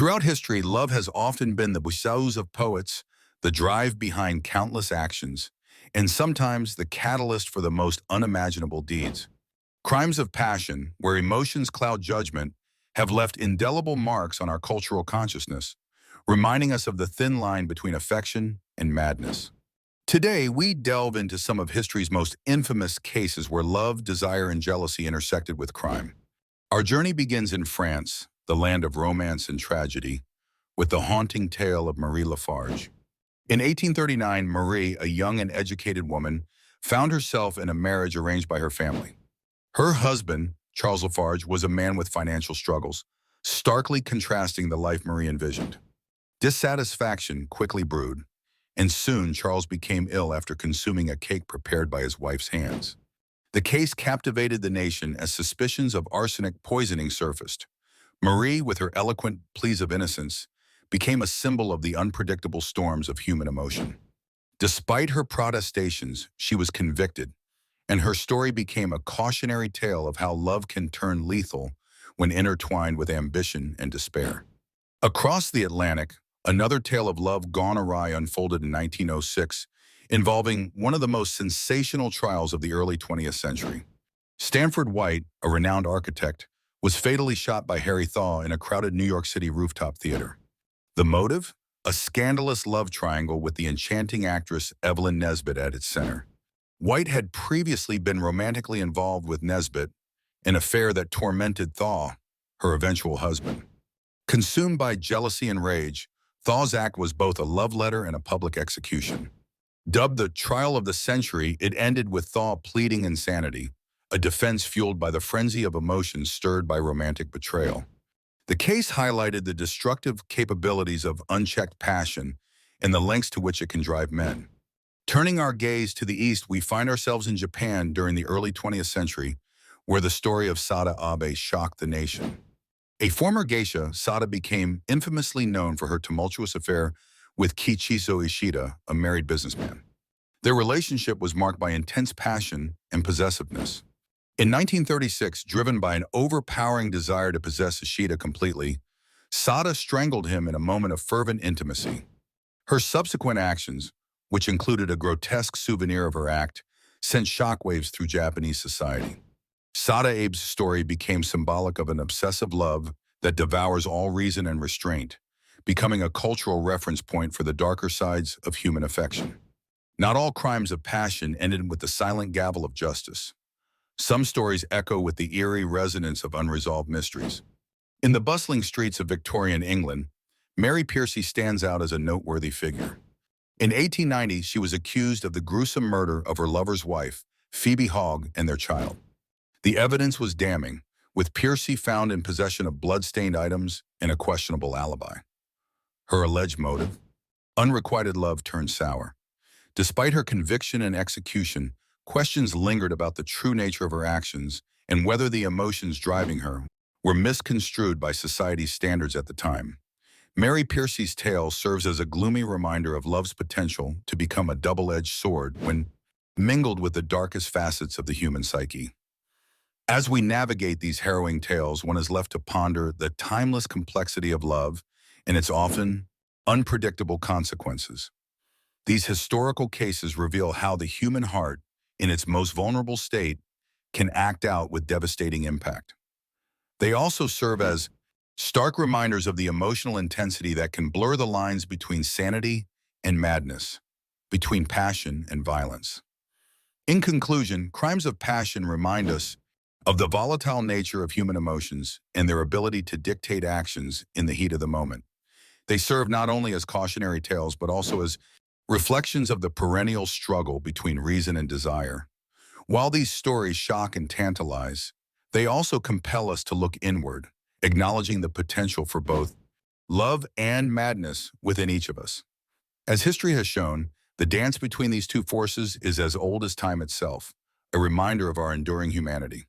Throughout history, love has often been the muse of poets, the drive behind countless actions, and sometimes the catalyst for the most unimaginable deeds. Crimes of passion, where emotions cloud judgment, have left indelible marks on our cultural consciousness, reminding us of the thin line between affection and madness. Today, we delve into some of history's most infamous cases where love, desire, and jealousy intersected with crime. Our journey begins in France, the land of romance and tragedy, with the haunting tale of Marie Lafarge. In 1839, Marie, a young and educated woman, found herself in a marriage arranged by her family. Her husband, Charles Lafarge, was a man with financial struggles, starkly contrasting the life Marie envisioned. Dissatisfaction quickly brewed, and soon Charles became ill after consuming a cake prepared by his wife's hands. The case captivated the nation as suspicions of arsenic poisoning surfaced. Marie, with her eloquent pleas of innocence, became a symbol of the unpredictable storms of human emotion. Despite her protestations, she was convicted, and her story became a cautionary tale of how love can turn lethal when intertwined with ambition and despair. Across the Atlantic, another tale of love gone awry unfolded in 1906, involving one of the most sensational trials of the early 20th century. Stanford White, a renowned architect, was fatally shot by Harry Thaw in a crowded New York City rooftop theater. The motive? A scandalous love triangle with the enchanting actress Evelyn Nesbit at its center. White had previously been romantically involved with Nesbit, an affair that tormented Thaw, her eventual husband. Consumed by jealousy and rage, Thaw's act was both a love letter and a public execution. Dubbed the trial of the century, it ended with Thaw pleading insanity, a defense fueled by the frenzy of emotions stirred by romantic betrayal. The case highlighted the destructive capabilities of unchecked passion and the lengths to which it can drive men. Turning our gaze to the east, we find ourselves in Japan during the early 20th century, where the story of Sada Abe shocked the nation. A former geisha, Sada became infamously known for her tumultuous affair with Kichizo Ishida, a married businessman. Their relationship was marked by intense passion and possessiveness. In 1936, driven by an overpowering desire to possess Ishida completely, Sada strangled him in a moment of fervent intimacy. Her subsequent actions, which included a grotesque souvenir of her act, sent shockwaves through Japanese society. Sada Abe's story became symbolic of an obsessive love that devours all reason and restraint, becoming a cultural reference point for the darker sides of human affection. Not all crimes of passion ended with the silent gavel of justice. Some stories echo with the eerie resonance of unresolved mysteries. In the bustling streets of Victorian England, Mary Piercy stands out as a noteworthy figure. In 1890, she was accused of the gruesome murder of her lover's wife, Phoebe Hogg, and their child. The evidence was damning, with Piercy found in possession of blood-stained items and a questionable alibi. Her alleged motive? Unrequited love turned sour. Despite her conviction and execution, questions lingered about the true nature of her actions and whether the emotions driving her were misconstrued by society's standards at the time. Mary Piercy's tale serves as a gloomy reminder of love's potential to become a double-edged sword when mingled with the darkest facets of the human psyche. As we navigate these harrowing tales, one is left to ponder the timeless complexity of love and its often unpredictable consequences. These historical cases reveal how the human heart, in its most vulnerable state, can act out with devastating impact. They also serve as stark reminders of the emotional intensity that can blur the lines between sanity and madness, between passion and violence. In conclusion, crimes of passion remind us of the volatile nature of human emotions and their ability to dictate actions in the heat of the moment. They serve not only as cautionary tales, but also as reflections of the perennial struggle between reason and desire. While these stories shock and tantalize, they also compel us to look inward, acknowledging the potential for both love and madness within each of us. As history has shown, the dance between these two forces is as old as time itself, a reminder of our enduring humanity.